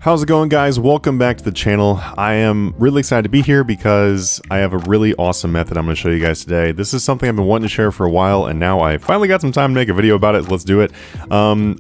How's it going, guys? Welcome back to the channel. I am really excited to be here because I have a really awesome method I'm going to show you guys today. This is something I've been wanting to share for a while, and now I finally got some time to make a video about it. So let's do it.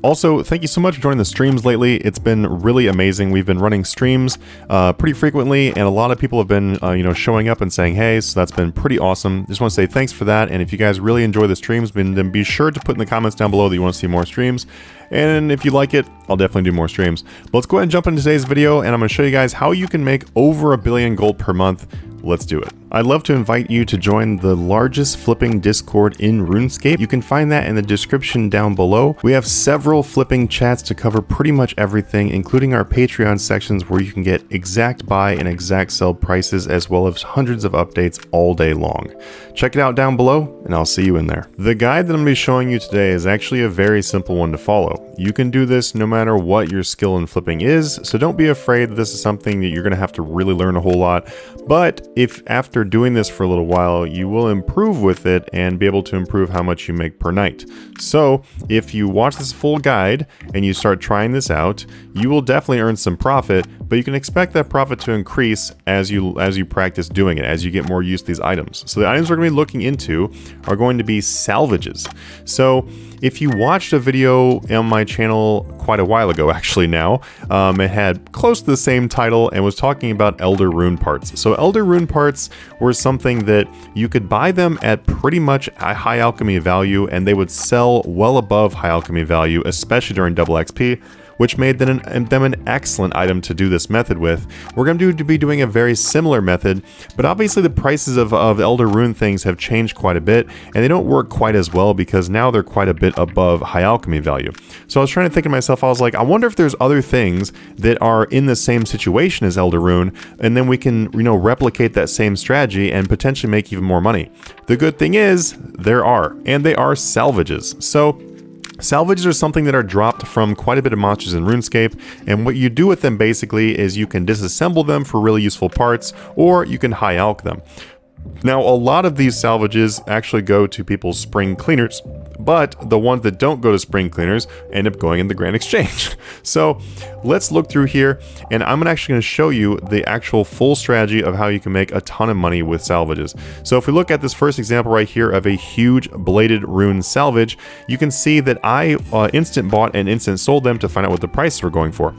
Also, thank you so much for joining the streams lately. It's been really amazing. We've been running streams pretty frequently, and a lot of people have been showing up and saying hey, so that's been pretty awesome. Just want to say thanks for that, and if you guys really enjoy the streams, then be sure to put in the comments down below that you want to see more streams. And if you like it, I'll definitely do more streams. But let's go ahead and jump into today's video, and I'm going to show you guys how you can make over $1 billion gold per month. Let's do it. I'd love to invite you to join the largest flipping Discord in Runescape. You can find that in the description down below. We have several flipping chats to cover pretty much everything, including our Patreon sections where you can get exact buy and exact sell prices, as well as hundreds of updates all day long. Check it out down below, and I'll see you in there. The guide that I'm going to be showing you today is actually a very simple one to follow. You can do this no matter what your skill in flipping is, so don't be afraid that this is something that you're going to have to really learn a whole lot. But if after doing this for a little while, you will improve with it and be able to improve how much you make per night. So if you watch this full guide and you start trying this out, you will definitely earn some profit, but you can expect that profit to increase as you practice doing it, as you get more used to these items. So the items we're going to be looking into are going to be salvages. So if you watched a video on my channel quite a while ago, actually now, it had close to the same title and was talking about Elder Rune parts. So Elder Rune parts were something that you could buy them at pretty much a high alchemy value, and they would sell well above high alchemy value, especially during double XP, which made them an excellent item to do this method with. We're going to be doing a very similar method, but obviously the prices of Elder Rune things have changed quite a bit, and they don't work quite as well because now they're quite a bit above high alchemy value. So I was trying to think to myself, I was like, I wonder if there's other things that are in the same situation as Elder Rune, and then we can, replicate that same strategy and potentially make even more money. The good thing is, there are, and they are salvages. So salvages are something that are dropped from quite a bit of monsters in RuneScape, and what you do with them basically is you can disassemble them for really useful parts, or you can high alch them. Now, a lot of these salvages actually go to people's spring cleaners, but the ones that don't go to spring cleaners end up going in the Grand Exchange. So let's look through here, and I'm actually going to show you the actual full strategy of how you can make a ton of money with salvages. So if we look at this first example right here of a huge bladed rune salvage, you can see that I instant bought and instant sold them to find out what the prices were going for.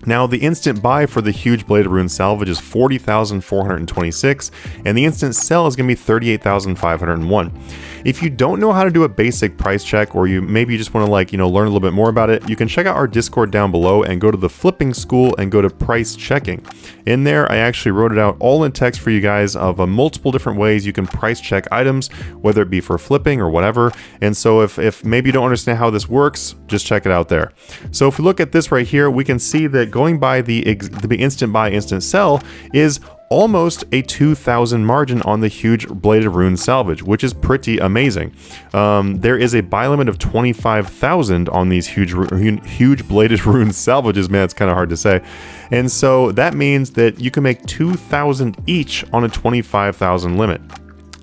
Now, the instant buy for the huge bladed rune salvage is 40,426, and the instant sell is going to be 38,501. If you don't know how to do a basic price check, or maybe you just want to learn a little bit more about it, you can check out our Discord down below and go to the flipping school and go to price checking. In there, I actually wrote it out all in text for you guys of multiple different ways you can price check items, whether it be for flipping or whatever. And so if maybe you don't understand how this works, just check it out there. So if we look at this right here, we can see that going by the instant buy, instant sell is almost a 2,000 margin on the huge bladed rune salvage, which is pretty amazing. There is a buy limit of 25,000 on these huge bladed rune salvages. Man, it's kind of hard to say. And so that means that you can make 2,000 each on a 25,000 limit.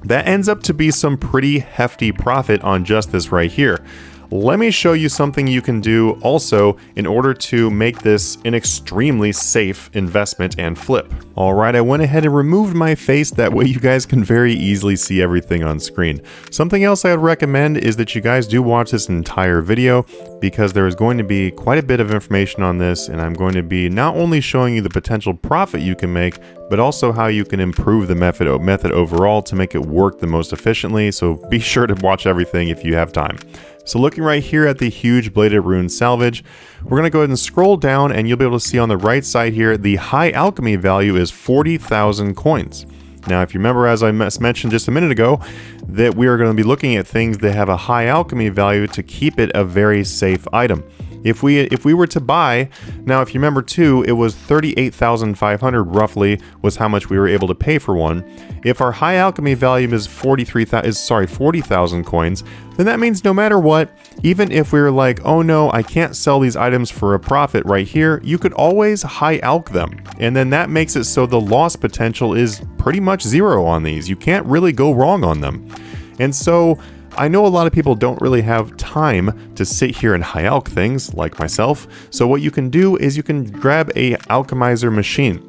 That ends up to be some pretty hefty profit on just this right here. Let me show you something you can do also in order to make this an extremely safe investment and flip. Alright, I went ahead and removed my face, that way you guys can very easily see everything on screen. Something else I would recommend is that you guys do watch this entire video, because there is going to be quite a bit of information on this, and I'm going to be not only showing you the potential profit you can make, but also how you can improve the method overall to make it work the most efficiently, so be sure to watch everything if you have time. So looking right here at the huge bladed rune salvage, we're going to go ahead and scroll down, and you'll be able to see on the right side here, the high alchemy value is 40,000 coins. Now, if you remember, as I mentioned just a minute ago, that we are going to be looking at things that have a high alchemy value to keep it a very safe item. If we were to buy, now if you remember too, it was 38,500 roughly was how much we were able to pay for one. If our high alchemy value is 40,000 coins, then that means no matter what, even if we were like, oh no, I can't sell these items for a profit right here, you could always high alch them. And then that makes it so the loss potential is pretty much zero on these. You can't really go wrong on them. And so I know a lot of people don't really have time to sit here and high alch things, like myself, so what you can do is you can grab a alchemizer machine.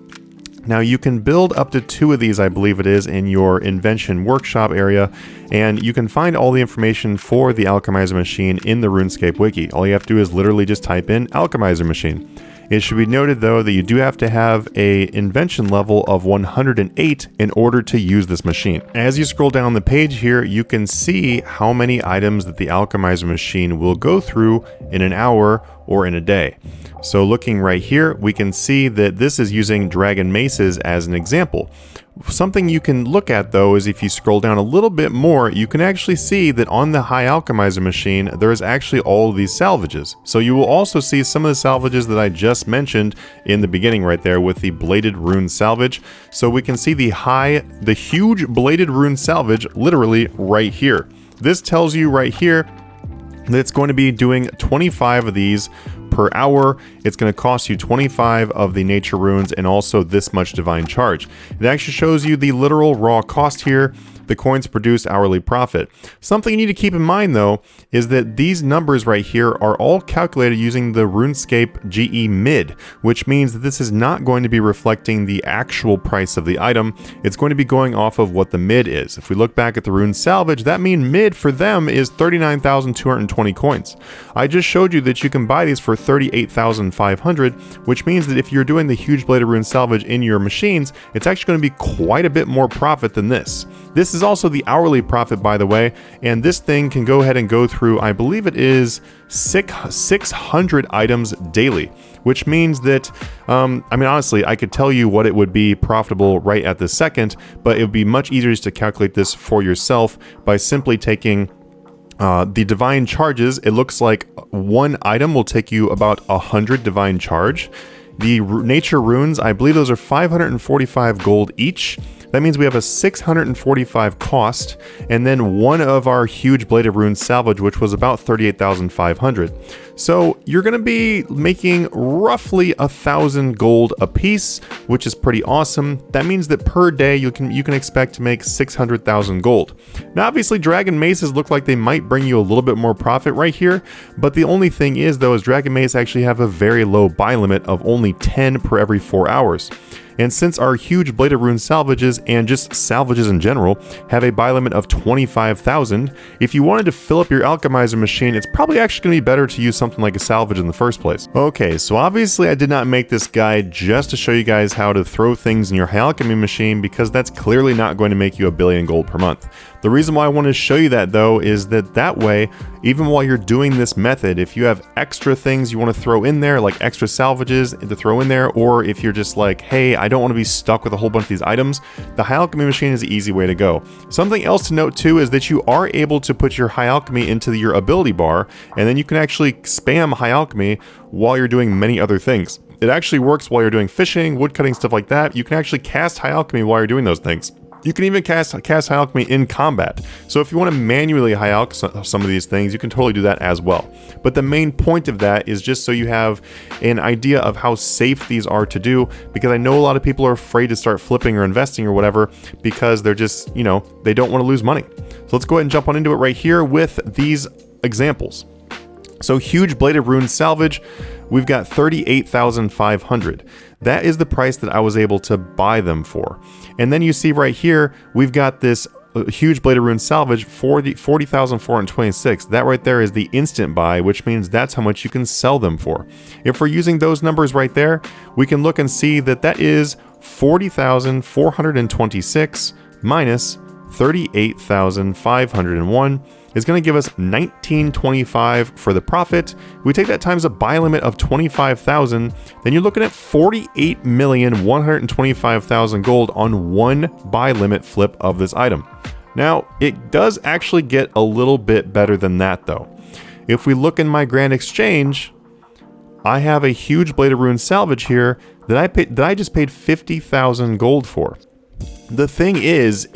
Now you can build up to 2 of these, I believe it is, in your invention workshop area, and you can find all the information for the alchemizer machine in the RuneScape wiki. All you have to do is literally just type in alchemizer machine. It should be noted though that you do have to have a invention level of 108 in order to use this machine. As you scroll down the page here, you can see how many items that the alchemizer machine will go through in an hour or in a day. So looking right here, we can see that this is using dragon maces as an example. Something you can look at though is if you scroll down a little bit more, you can actually see that on the high alchemizer machine, there is actually all of these salvages. So you will also see some of the salvages that I just mentioned in the beginning right there with the bladed rune salvage. So we can see the huge bladed rune salvage literally right here. This tells you right here that it's going to be doing 25 of these per hour. It's going to cost you 25 of the nature runes and also this much divine charge. It actually shows you the literal raw cost here, the coins produced hourly profit. Something you need to keep in mind though is that these numbers right here are all calculated using the RuneScape GE mid, which means that this is not going to be reflecting the actual price of the item. It's going to be going off of what the mid is. If we look back at the rune salvage, that mean mid for them is 39,220 coins. I just showed you that you can buy these for 38,500, which means that if you're doing the huge bladed rune salvage in your machines, it's actually going to be quite a bit more profit than this. This is also the hourly profit, by the way, and this thing can go ahead and go through, I believe it is 600 items daily, which means that, I mean, honestly, I could tell you what it would be profitable right at this second, but it would be much easier just to calculate this for yourself by simply taking the divine charges. It looks like one item will take you about 100 divine charge. The nature runes, I believe those are 545 gold each. That means we have a 645 cost, and then one of our huge bladed rune salvage, which was about 38,500. So you're going to be making roughly 1,000 gold a piece, which is pretty awesome. That means that per day you can expect to make 600,000 gold. Now obviously dragon maces look like they might bring you a little bit more profit right here, but the only thing is though is dragon mace actually have a very low buy limit of only 10 per every 4 hours. And since our huge bladed rune salvages and just salvages in general have a buy limit of 25,000, if you wanted to fill up your alchemizer machine, it's probably actually going to be better to use something like a salvage in the first place. Okay, so obviously I did not make this guide just to show you guys how to throw things in your high alchemy machine, because that's clearly not going to make you 1 billion gold per month. The reason why I want to show you that though is that way, even while you're doing this method, if you have extra things you want to throw in there, like extra salvages to throw in there, or if you're just like, hey, I don't want to be stuck with a whole bunch of these items, the high alchemy machine is the easy way to go. Something else to note too is that you are able to put your high alchemy into your ability bar, and then you can actually spam high alchemy while you're doing many other things. It actually works while you're doing fishing, woodcutting, stuff like that. You can actually cast high alchemy while you're doing those things. You can even cast high alchemy in combat. So if you want to manually high alch some of these things, you can totally do that as well. But the main point of that is just so you have an idea of how safe these are to do, because I know a lot of people are afraid to start flipping or investing or whatever because they're just, you know, they don't want to lose money. So let's go ahead and jump on into it right here with these examples. So huge bladed rune salvage, we've got 38,500. That is the price that I was able to buy them for. And then you see right here, we've got this huge bladed rune salvage for the 40,426. That right there is the instant buy, which means that's how much you can sell them for. If we're using those numbers right there, we can look and see that that is 40,426 minus 38,501 is going to give us 1925 for the profit. We take that times a buy limit of 25,000, then you're looking at 48,125,000 gold on one buy limit flip of this item. Now, it does actually get a little bit better than that though. If we look in my grand exchange, I have a huge bladed rune salvage here that I just paid 50,000 gold for. The thing is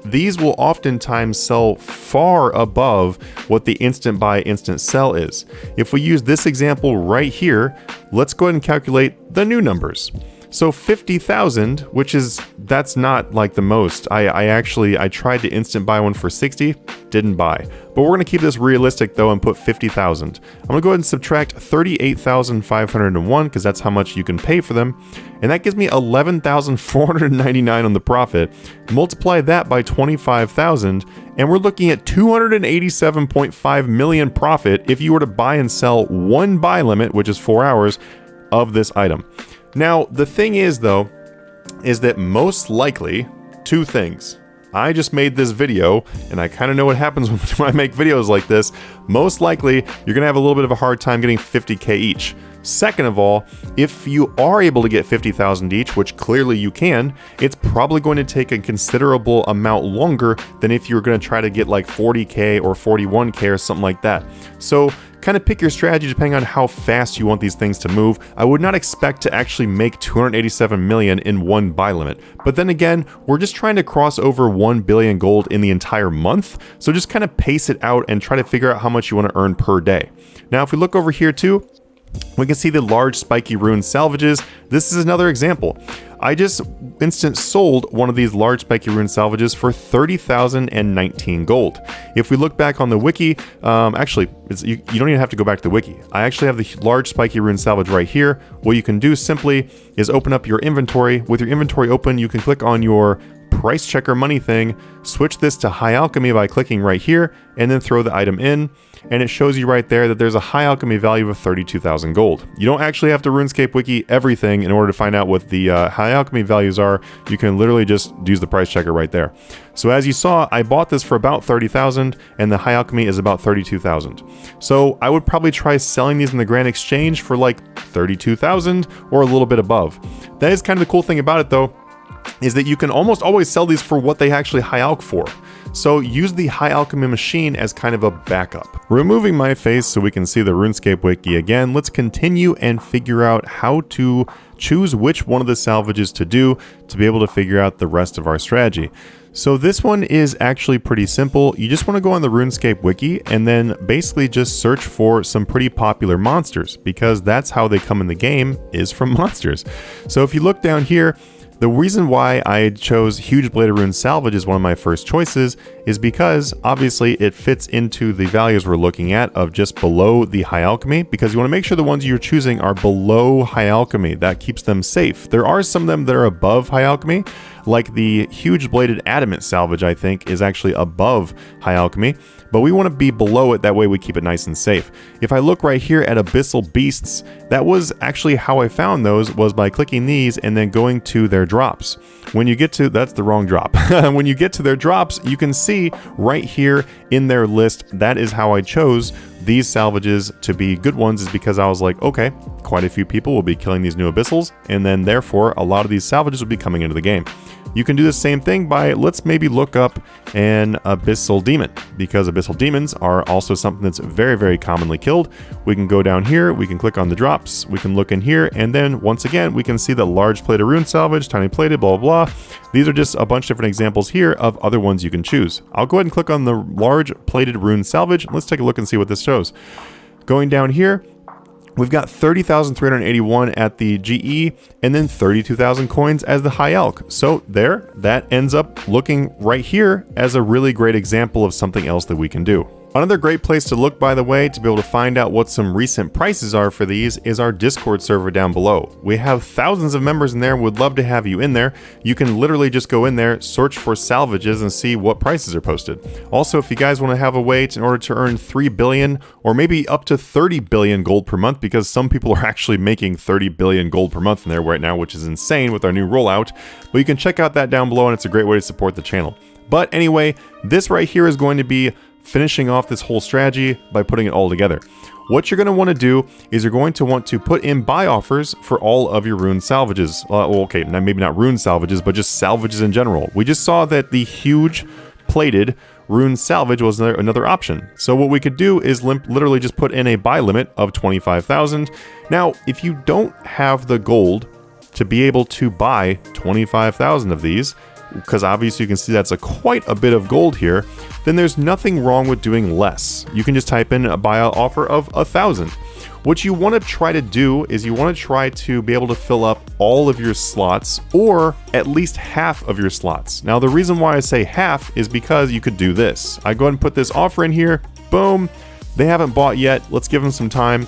these will oftentimes sell far above what the instant buy instant sell is. If we use this example right here, let's go ahead and calculate the new numbers. So 50,000, which is, that's not like the most. I tried to instant buy one for 60, didn't buy. But we're gonna keep this realistic though and put 50,000. I'm gonna go ahead and subtract 38,501 because that's how much you can pay for them. And that gives me 11,499 on the profit. Multiply that by 25,000 and we're looking at 287.5 million profit if you were to buy and sell one buy limit, which is 4 hours, of this item. Now, the thing is though, is that most likely, two things. I just made this video, and I kind of know what happens when I make videos like this. Most likely, you're going to have a little bit of a hard time getting 50K each. Second of all, if you are able to get 50,000 each, which clearly you can, it's probably going to take a considerable amount longer than if you're going to try to get like 40K or 41K or something like that. So kind of pick your strategy depending on how fast you want these things to move. I would not expect to actually make 287 million in one buy limit. But then again, we're just trying to cross over 1 billion gold in the entire month. So just kind of pace it out and try to figure out how much you want to earn per day. Now, if we look over here too, we can see the large spiky rune salvages. This is another example. I just instant sold one of these large spiky rune salvages for 30,019 gold. If we look back on the wiki, actually, you don't even have to go back to the wiki. I actually have the large spiky rune salvage right here. What you can do simply is open up your inventory. With your inventory open, you can click on your price checker money thing, switch this to high alchemy by clicking right here, and then throw the item in. And it shows you right there that there's a high alchemy value of 32,000 gold. You don't actually have to Runescape wiki everything in order to find out what the high alchemy values are. You can literally just use the price checker right there. So as you saw, I bought this for about 30,000 and the high alchemy is about 32,000. So I would probably try selling these in the Grand Exchange for like 32,000 or a little bit above. That is kind of the cool thing about it though, is that you can almost always sell these for what they actually high alch for. So use the high alchemy machine as kind of a backup. Removing my face so we can see the Runescape wiki again, let's continue and figure out how to choose which one of the salvages to do to be able to figure out the rest of our strategy. So this one is actually pretty simple. You just want to go on the Runescape wiki and then basically just search for some pretty popular monsters, because that's how they come in the game, is from monsters. So if you look down here, the reason why I chose Huge Bladed Rune Salvage as one of my first choices is because obviously it fits into the values we're looking at of just below the high alchemy, because you want to make sure the ones you're choosing are below high alchemy. That keeps them safe. There are some of them that are above high alchemy, like the Huge Bladed Adamant Salvage, I think, is actually above high alchemy, but we want to be below it, that way we keep it nice and safe. If I look right here at Abyssal Beasts, that was actually how I found those, was by clicking these and then going to their drops. When you get to, that's the wrong drop. When you get to their drops, you can see right here in their list, that is how I chose these salvages to be good ones, is because I was like, okay, quite a few people will be killing these new abyssals, and then therefore a lot of these salvages will be coming into the game. You can do the same thing by, let's maybe look up an abyssal demon, because abyssal demons are also something that's very, very commonly killed. We can go down here, we can click on the drops, we can look in here, and then once again, we can see the large plated rune salvage, tiny plated, blah, blah, blah. These are just a bunch of different examples here of other ones you can choose. I'll go ahead and click on the large plated rune salvage. Let's take a look and see what this shows. Going down here, we've got 30,381 at the GE and then 32,000 coins as the high alch. So there, that ends up looking right here as a really great example of something else that we can do. Another great place to look, by the way, to be able to find out what some recent prices are for these is our Discord server down below. We have thousands of members in there and would love to have you in there. You can literally just go in there, search for salvages, and see what prices are posted. Also, if you guys want to have a way in order to earn 3 billion or maybe up to 30 billion gold per month, because some people are actually making 30 billion gold per month in there right now, which is insane with our new rollout. But you can check out that down below, and it's a great way to support the channel. But anyway, this right here is going to be finishing off this whole strategy by putting it all together. What you're going to want to do is you're going to want to put in buy offers for all of your rune salvages. Well, okay, maybe not rune salvages, but just salvages in general. We just saw that the huge plated rune salvage was another option. So what we could do is literally just put in a buy limit of 25,000. Now, if you don't have the gold to be able to buy 25,000 of these, because obviously you can see that's quite a bit of gold here, then there's nothing wrong with doing less. You can just type in a buy offer of 1,000. What you want to try to do is you want to try to be able to fill up all of your slots, or at least half of your slots. Now, the reason why I say half is because you could do this. I go ahead and put this offer in here. Boom. They haven't bought yet. Let's give them some time.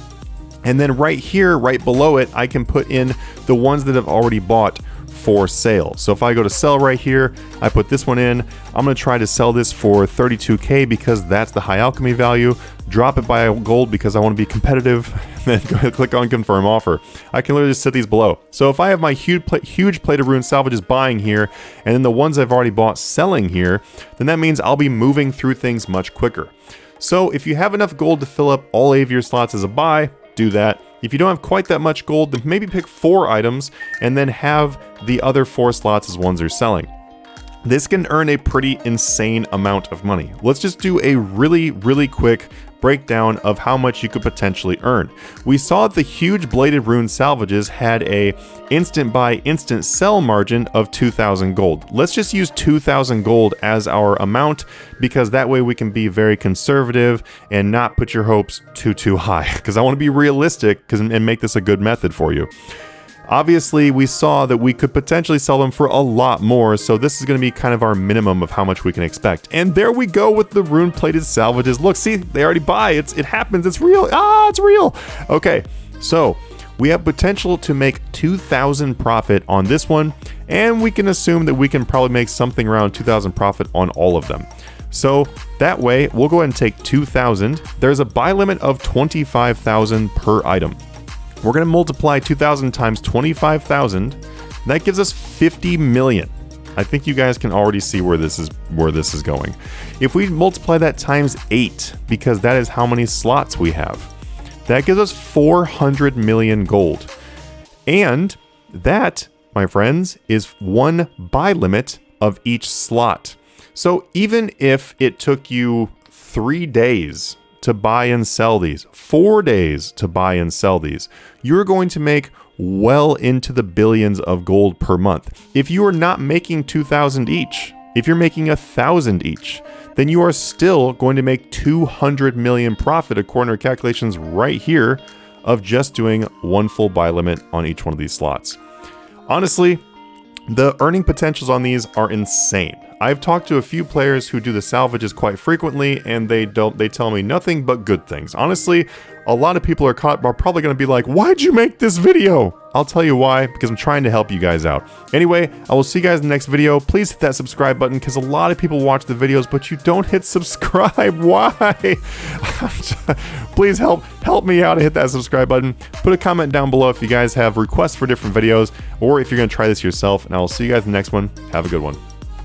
And then right here, right below it, I can put in the ones that have already bought for sale. So if I go to sell right here, I put this one in. I'm going to try to sell this for 32K because that's the high alchemy value. Drop it by a gold because I want to be competitive. Then go ahead and click on confirm offer. I can literally just set these below. So if I have my huge plate of rune salvages buying here, and then the ones I've already bought selling here, then that means I'll be moving through things much quicker. So if you have enough gold to fill up all 8 of your slots as a buy, do that. If you don't have quite that much gold, then maybe pick 4 items and then have the other 4 slots as ones you're selling. This can earn a pretty insane amount of money. Let's just do a really quick breakdown of how much you could potentially earn. We saw the huge bladed rune salvages had a instant buy instant sell margin of 2,000 gold. Let's just use 2,000 gold as our amount, because that way we can be very conservative and not put your hopes too high, because I want to be realistic and make this a good method for you. Obviously, we saw that we could potentially sell them for a lot more, so this is going to be kind of our minimum of how much we can expect. And there we go with the rune-plated salvages. Look, see, they already buy. It happens. It's real. It's real. Okay, so we have potential to make 2,000 profit on this one, and we can assume that we can probably make something around 2,000 profit on all of them. So that way, we'll go ahead and take 2,000. There's a buy limit of 25,000 per item. We're going to multiply 2,000 times 25,000. That gives us 50 million. I think you guys can already see where this is going. If we multiply that times 8, because that is how many slots we have, that gives us 400 million gold. And that, my friends, is 1 buy limit of each slot. So even if it took you 3 days to buy and sell these, 4 days to buy and sell these, you're going to make well into the billions of gold per month. If you are not making 2,000 each, if you're making 1,000 each, then you are still going to make 200 million profit according to our calculations right here of just doing 1 full buy limit on each one of these slots. Honestly, the earning potentials on these are insane. I've talked to a few players who do the salvages quite frequently, and they tell me nothing but good things. Honestly, a lot of people are probably going to be like, why'd you make this video? I'll tell you why, because I'm trying to help you guys out. Anyway, I will see you guys in the next video. Please hit that subscribe button, because a lot of people watch the videos, but you don't hit subscribe. Why? Please help me out and hit that subscribe button. Put a comment down below if you guys have requests for different videos, or if you're going to try this yourself, and I will see you guys in the next one. Have a good one.